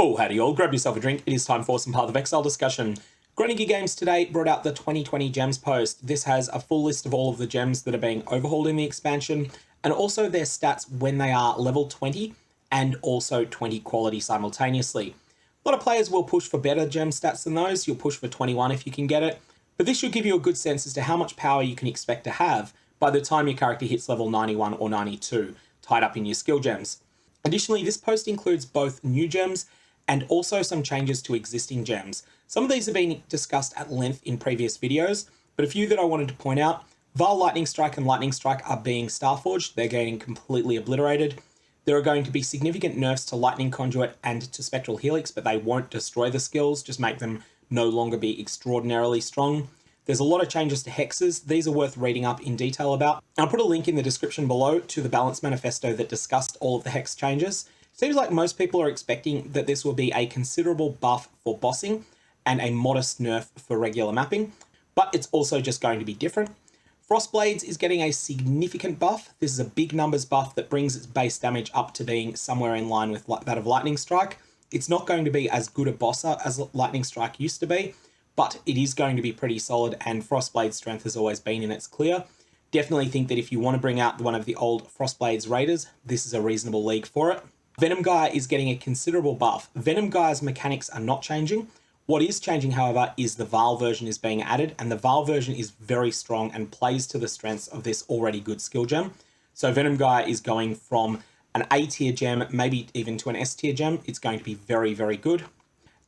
Oh, howdy all, grab yourself a drink, it is time for some PathOfExile discussion. Grinding Games today brought out the 2020 gems post. This has a full list of all of the gems that are being overhauled in the expansion, and also their stats when they are level 20 and also 20 quality simultaneously. A lot of players will push for better gem stats than those. You'll push for 21 if you can get it, but this should give you a good sense as to how much power you can expect to have by the time your character hits level 91 or 92, tied up in your skill gems. Additionally, this post includes both new gems and also some changes to existing gems. Some of these have been discussed at length in previous videos, but a few that I wanted to point out: Vaal Lightning Strike and Lightning Strike are being Starforged. They're getting completely obliterated. There are going to be significant nerfs to Lightning Conduit and to Spectral Helix, but they won't destroy the skills, just make them no longer be extraordinarily strong. There's a lot of changes to hexes. These are worth reading up in detail about. I'll put a link in the description below to the balance manifesto that discussed all of the hex changes. Seems like most people are expecting that this will be a considerable buff for bossing and a modest nerf for regular mapping, but it's also just going to be different. Frostblades is getting a significant buff. This is a big numbers buff that brings its base damage up to being somewhere in line with that of Lightning Strike. It's not going to be as good a bosser as Lightning Strike used to be, but it is going to be pretty solid, and Frostblade's strength has always been in its clear. Definitely think that if you want to bring out one of the old Frostblade's raiders, this is a reasonable league for it. Venom Gyre is getting a considerable buff. Venom Gyre's mechanics are not changing. What is changing, however, is the Vaal version is being added, and the Vaal version is very strong and plays to the strengths of this already good skill gem. So Venom Gyre is going from an A tier gem, maybe even to an S tier gem. It's going to be very, very good.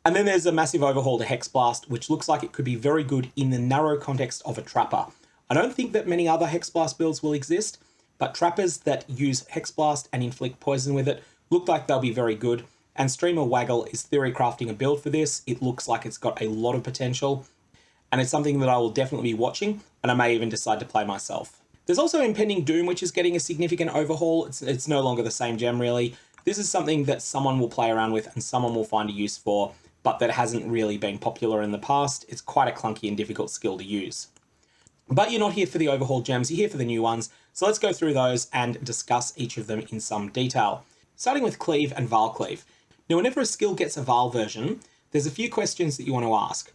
And then there's a massive overhaul to Hex Blast, which looks like it could be very good in the narrow context of a Trapper. I don't think that many other Hex Blast builds will exist, but Trappers that use Hex Blast and inflict poison with it look like they'll be very good. And Streamer Waggle is theory crafting a build for this. It looks like it's got a lot of potential, and it's something that I will definitely be watching, and I may even decide to play myself. There's also Impending Doom, which is getting a significant overhaul. It's no longer the same gem, really. This is something that someone will play around with and someone will find a use for, but that hasn't really been popular in the past. It's quite a clunky and difficult skill to use. But you're not here for the overhaul gems, you're here for the new ones. So let's go through those and discuss each of them in some detail. Starting with Cleave and Vaal Cleave. Now, whenever a skill gets a Vaal version, there's a few questions that you want to ask.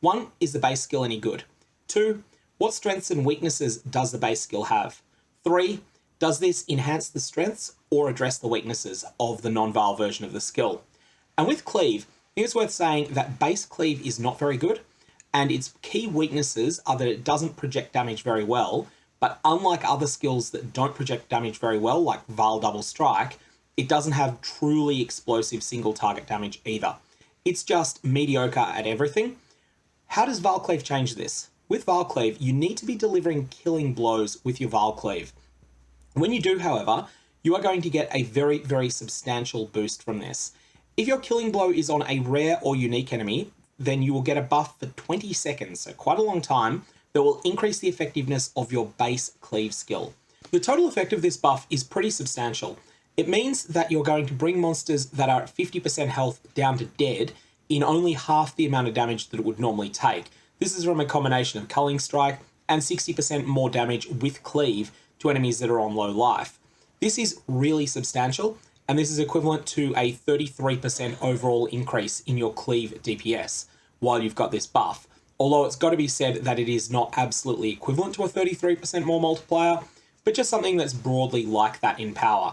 1, is the base skill any good? 2, what strengths and weaknesses does the base skill have? 3, does this enhance the strengths or address the weaknesses of the non-Vaal version of the skill? And with Cleave, I think it's worth saying that base Cleave is not very good, and its key weaknesses are that it doesn't project damage very well, but unlike other skills that don't project damage very well, like Vaal Double Strike, it doesn't have truly explosive single target damage either. It's just mediocre at everything. How does Vaal Cleave change this? With Vaal Cleave, you need to be delivering killing blows with your Vaal Cleave. When you do, however, you are going to get a very, very substantial boost from this. If your killing blow is on a rare or unique enemy, then you will get a buff for 20 seconds, so quite a long time, that will increase the effectiveness of your base Cleave skill. The total effect of this buff is pretty substantial. It means that you're going to bring monsters that are at 50% health down to dead in only half the amount of damage that it would normally take. This is from a combination of Culling Strike and 60% more damage with Cleave to enemies that are on low life. This is really substantial, and this is equivalent to a 33% overall increase in your Cleave DPS while you've got this buff. Although it's got to be said that it is not absolutely equivalent to a 33% more multiplier, but just something that's broadly like that in power.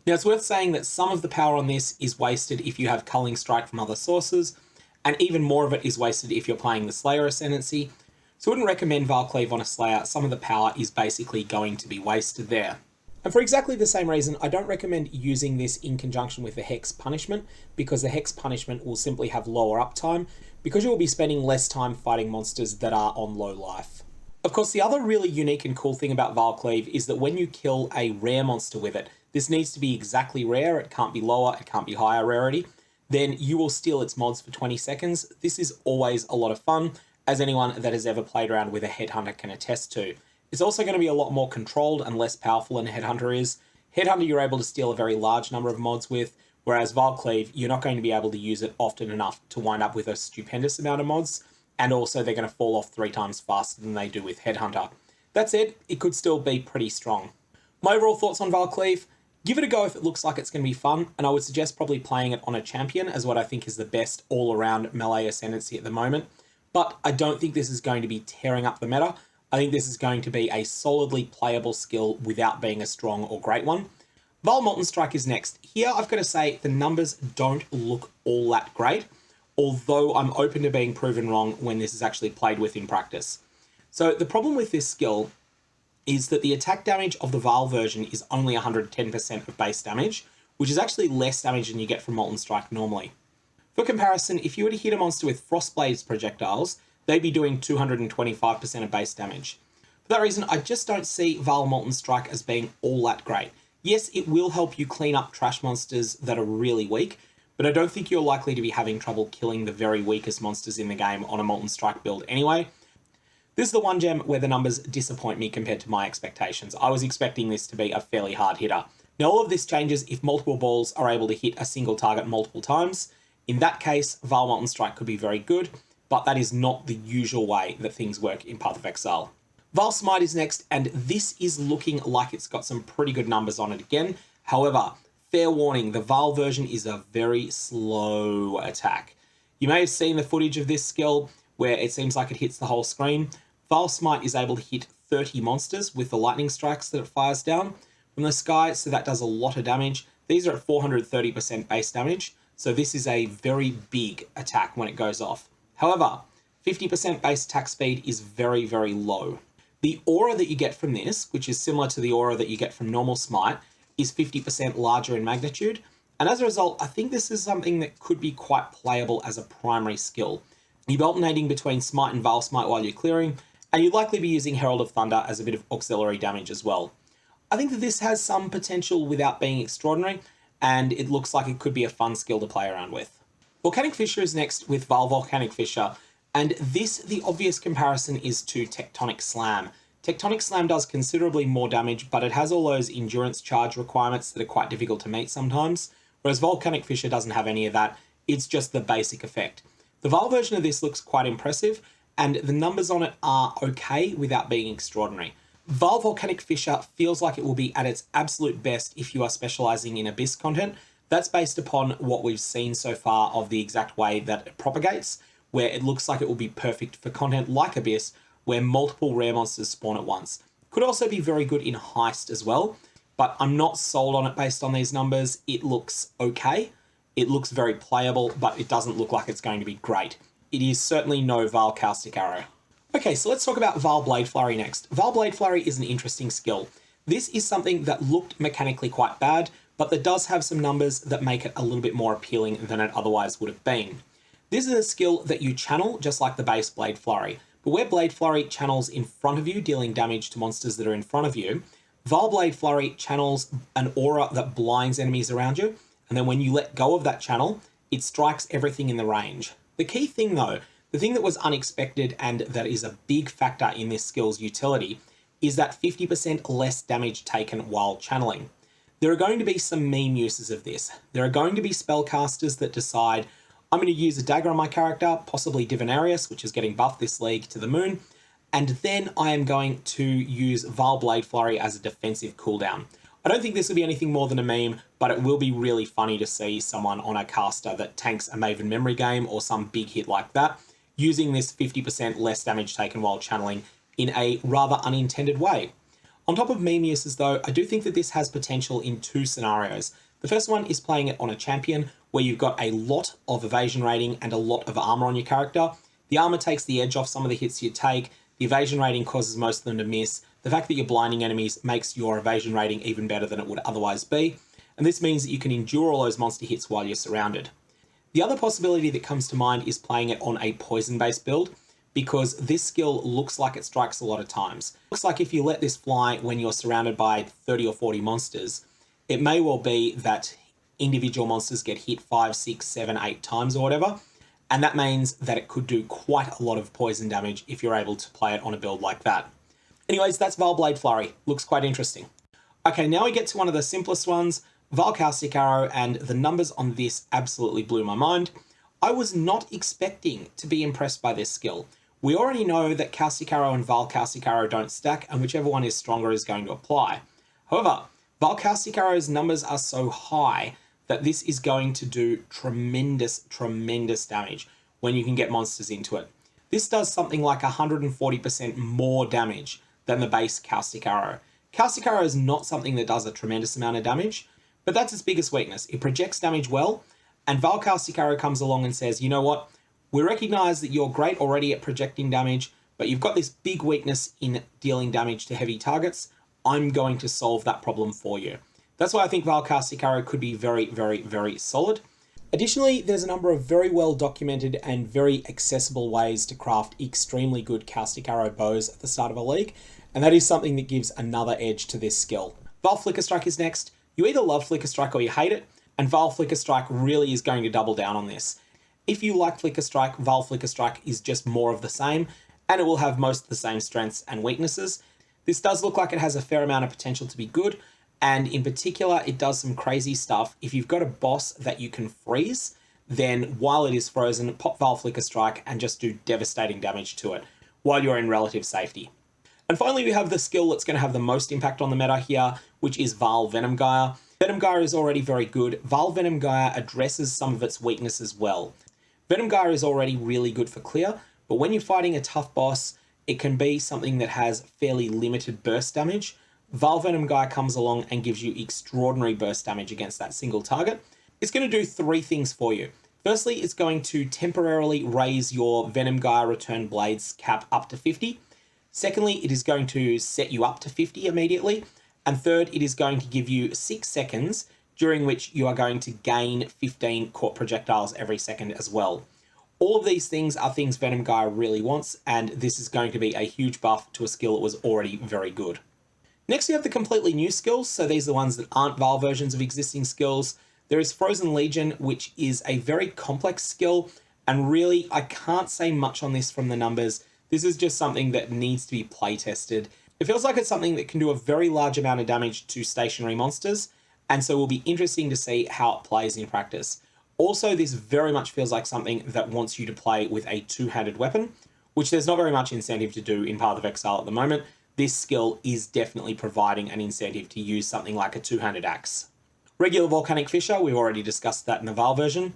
Now, it's worth saying that some of the power on this is wasted if you have Culling Strike from other sources, and even more of it is wasted if you're playing the Slayer Ascendancy. So I wouldn't recommend Vaal Cleave on a Slayer. Some of the power is basically going to be wasted there. And for exactly the same reason, I don't recommend using this in conjunction with the Hex Punishment, because the Hex Punishment will simply have lower uptime, because you will be spending less time fighting monsters that are on low life. Of course, the other really unique and cool thing about Vaal Cleave is that when you kill a rare monster with it, this needs to be exactly rare, it can't be lower, it can't be higher rarity, then you will steal its mods for 20 seconds. This is always a lot of fun, as anyone that has ever played around with a Headhunter can attest to. It's also going to be a lot more controlled and less powerful than a Headhunter is. Headhunter you're able to steal a very large number of mods with, whereas Vaal Cleave, you're not going to be able to use it often enough to wind up with a stupendous amount of mods, and also they're going to fall off 3 times faster than they do with Headhunter. That said, it could still be pretty strong. My overall thoughts on Vaal Cleave: Give it a go if it looks like it's going to be fun, and I would suggest probably playing it on a champion as what I think is the best all-around melee ascendancy at the moment. But I don't think this is going to be tearing up the meta. I think this is going to be a solidly playable skill without being a strong or great one. Vaal Molten Strike is next. Here, I've got to say, the numbers don't look all that great, although I'm open to being proven wrong when this is actually played with in practice. So the problem with this skill is that the attack damage of the Vaal version is only 110% of base damage, which is actually less damage than you get from Molten Strike normally. For comparison, if you were to hit a monster with Frostblade's projectiles, they'd be doing 225% of base damage. For that reason, I just don't see Vaal Molten Strike as being all that great. Yes, it will help you clean up trash monsters that are really weak, but I don't think you're likely to be having trouble killing the very weakest monsters in the game on a Molten Strike build anyway. This is the one gem where the numbers disappoint me compared to my expectations. I was expecting this to be a fairly hard hitter. Now, all of this changes if multiple balls are able to hit a single target multiple times. In that case, Vaal Molten Strike could be very good, but that is not the usual way that things work in PathOfExile. Vaal Smite is next, and this is looking like it's got some pretty good numbers on it again. However, fair warning, the Vaal version is a very slow attack. You may have seen the footage of this skill where it seems like it hits the whole screen. Vaal Smite is able to hit 30 monsters with the lightning strikes that it fires down from the sky, so that does a lot of damage. These are at 430% base damage, so this is a very big attack when it goes off. However, 50% base attack speed is very, very low. The aura that you get from this, which is similar to the aura that you get from normal Smite, is 50% larger in magnitude, and as a result, I think this is something that could be quite playable as a primary skill. You're alternating between Smite and Vaal Smite while you're clearing, and you'd likely be using Herald of Thunder as a bit of auxiliary damage as well. I think that this has some potential without being extraordinary, and it looks like it could be a fun skill to play around with. Volcanic Fissure is next with Vaal Volcanic Fissure, and this, the obvious comparison is to Tectonic Slam. Tectonic Slam does considerably more damage, but it has all those endurance charge requirements that are quite difficult to meet sometimes, whereas Volcanic Fissure doesn't have any of that, it's just the basic effect. The Vaal version of this looks quite impressive, and the numbers on it are okay without being extraordinary. Vaal Volcanic Fissure feels like it will be at its absolute best if you are specializing in Abyss content. That's based upon what we've seen so far of the exact way that it propagates, where it looks like it will be perfect for content like Abyss, where multiple rare monsters spawn at once. Could also be very good in Heist as well, but I'm not sold on it based on these numbers. It looks okay. It looks very playable, but it doesn't look like it's going to be great. It is certainly no Vaal Caustic Arrow. Okay, so let's talk about Vaal Blade Flurry next. Vaal Blade Flurry is an interesting skill. This is something that looked mechanically quite bad, but that does have some numbers that make it a little bit more appealing than it otherwise would have been. This is a skill that you channel just like the base Blade Flurry, but where Blade Flurry channels in front of you, dealing damage to monsters that are in front of you, Vaal Blade Flurry channels an aura that blinds enemies around you, and then when you let go of that channel, it strikes everything in the range. The key thing though, the thing that was unexpected and that is a big factor in this skill's utility, is that 50% less damage taken while channeling. There are going to be some meme uses of this. There are going to be spellcasters that decide, I'm going to use a dagger on my character, possibly Divinarius, which is getting buffed this league to the moon, and then I am going to use Vaal Blade Flurry as a defensive cooldown. I don't think this will be anything more than a meme, but it will be really funny to see someone on a caster that tanks a Maven Memory game or some big hit like that, using this 50% less damage taken while channeling in a rather unintended way. On top of meme uses though, I do think that this has potential in two scenarios. The first one is playing it on a champion, where you've got a lot of evasion rating and a lot of armor on your character. The armor takes the edge off some of the hits you take, the evasion rating causes most of them to miss, the fact that you're blinding enemies makes your evasion rating even better than it would otherwise be, and this means that you can endure all those monster hits while you're surrounded. The other possibility that comes to mind is playing it on a poison-based build, because this skill looks like it strikes a lot of times. Looks like if you let this fly when you're surrounded by 30 or 40 monsters, it may well be that individual monsters get hit 5, 6, 7, 8 times or whatever, and that means that it could do quite a lot of poison damage if you're able to play it on a build like that. Anyways, that's Vaal Blade Flurry. Looks quite interesting. Okay, now we get to one of the simplest ones, Vaal Caustic Arrow, and the numbers on this absolutely blew my mind. I was not expecting to be impressed by this skill. We already know that Caustic Arrow and Vaal Caustic Arrow don't stack, and whichever one is stronger is going to apply. However, Vaal Caustic Arrow's numbers are so high that this is going to do tremendous damage when you can get monsters into it. This does something like 140% more damage than the base Caustic Arrow. Caustic Arrow is not something that does a tremendous amount of damage, but that's its biggest weakness. It projects damage well, and Vaal Caustic Arrow comes along and says, you know what, we recognize that you're great already at projecting damage, but you've got this big weakness in dealing damage to heavy targets. I'm going to solve that problem for you. That's why I think Vaal Caustic Arrow could be very solid. Additionally, there's a number of very well documented and very accessible ways to craft extremely good Caustic Arrow bows at the start of a league, and that is something that gives another edge to this skill. Vaal Flicker Strike is next. You either love Flicker Strike or you hate it, and Vaal Flicker Strike really is going to double down on this. If you like Flicker Strike, Vaal Flicker Strike is just more of the same, and it will have most of the same strengths and weaknesses. This does look like it has a fair amount of potential to be good, and in particular, it does some crazy stuff. If you've got a boss that you can freeze, then while it is frozen, pop Vaal Flicker Strike and just do devastating damage to it while you're in relative safety. And finally, we have the skill that's going to have the most impact on the meta here, which is Vaal Venom Gyre. Venom Gyre is already very good. Vaal Venom Gyre addresses some of its weaknesses well. Venom Gyre is already really good for clear, but when you're fighting a tough boss, it can be something that has fairly limited burst damage. Vaal Venom Gyre comes along and gives you extraordinary burst damage against that single target. It's going to do three things for you. Firstly, it's going to temporarily raise your Venom Gyre return blades cap up to 50. Secondly, it is going to set you up to 50 immediately. And third, it is going to give you 6 seconds during which you are going to gain 15 caught projectiles every second as well. All of these things are things Venom Gyre really wants, and this is going to be a huge buff to a skill that was already very good. Next, we have the completely new skills. So these are the ones that aren't Vaal versions of existing skills. There is Frozen Legion, which is a very complex skill, and really, I can't say much on this from the numbers. This is just something that needs to be play tested. It feels like it's something that can do a very large amount of damage to stationary monsters, and so it will be interesting to see how it plays in practice. Also, this very much feels like something that wants you to play with a two-handed weapon, which there's not very much incentive to do in PathOfExile at the moment. This skill is definitely providing an incentive to use something like a two-handed axe. Regular Volcanic Fissure, we've already discussed that in the Vaal version.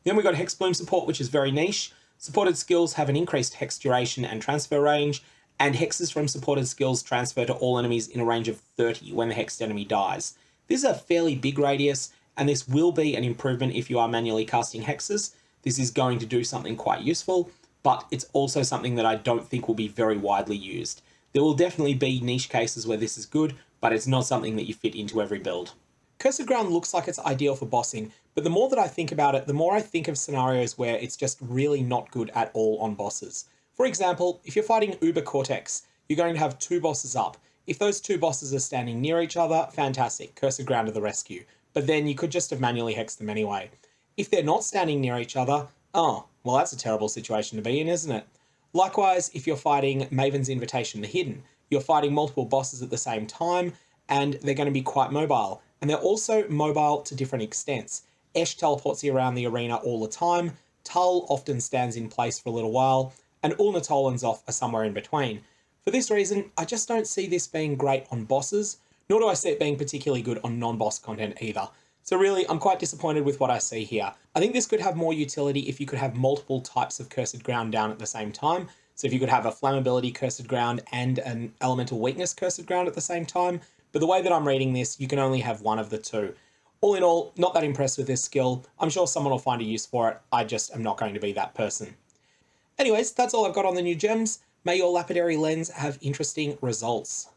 Then we've got Hexbloom support, which is very niche. Supported skills have an increased hex duration and transfer range, and hexes from supported skills transfer to all enemies in a range of 30 when the hexed enemy dies. This is a fairly big radius, and this will be an improvement if you are manually casting hexes. This is going to do something quite useful, but it's also something that I don't think will be very widely used. There will definitely be niche cases where this is good, but it's not something that you fit into every build. Cursed Ground looks like it's ideal for bossing, but the more that I think about it, the more I think of scenarios where it's just really not good at all on bosses. For example, if you're fighting Uber Cortex, you're going to have 2 bosses up. If those 2 bosses are standing near each other, fantastic, Cursed Ground to the rescue. But then you could just have manually hexed them anyway. If they're not standing near each other, oh, well that's a terrible situation to be in, isn't it? Likewise, if you're fighting Maven's Invitation the Hidden, you're fighting multiple bosses at the same time, and they're going to be quite mobile. And they're also mobile to different extents. Esh teleports you around the arena all the time, Tull often stands in place for a little while, and Ulna and Zoth are somewhere in between. For this reason, I just don't see this being great on bosses, nor do I see it being particularly good on non-boss content either. So really, I'm quite disappointed with what I see here. I think this could have more utility if you could have multiple types of Cursed Ground down at the same time. So if you could have a Flammability Cursed Ground and an Elemental Weakness Cursed Ground at the same time. But the way that I'm reading this, you can only have one of the two. All in all, not that impressed with this skill. I'm sure someone will find a use for it. I just am not going to be that person. Anyways, that's all I've got on the new gems. May your lapidary lens have interesting results.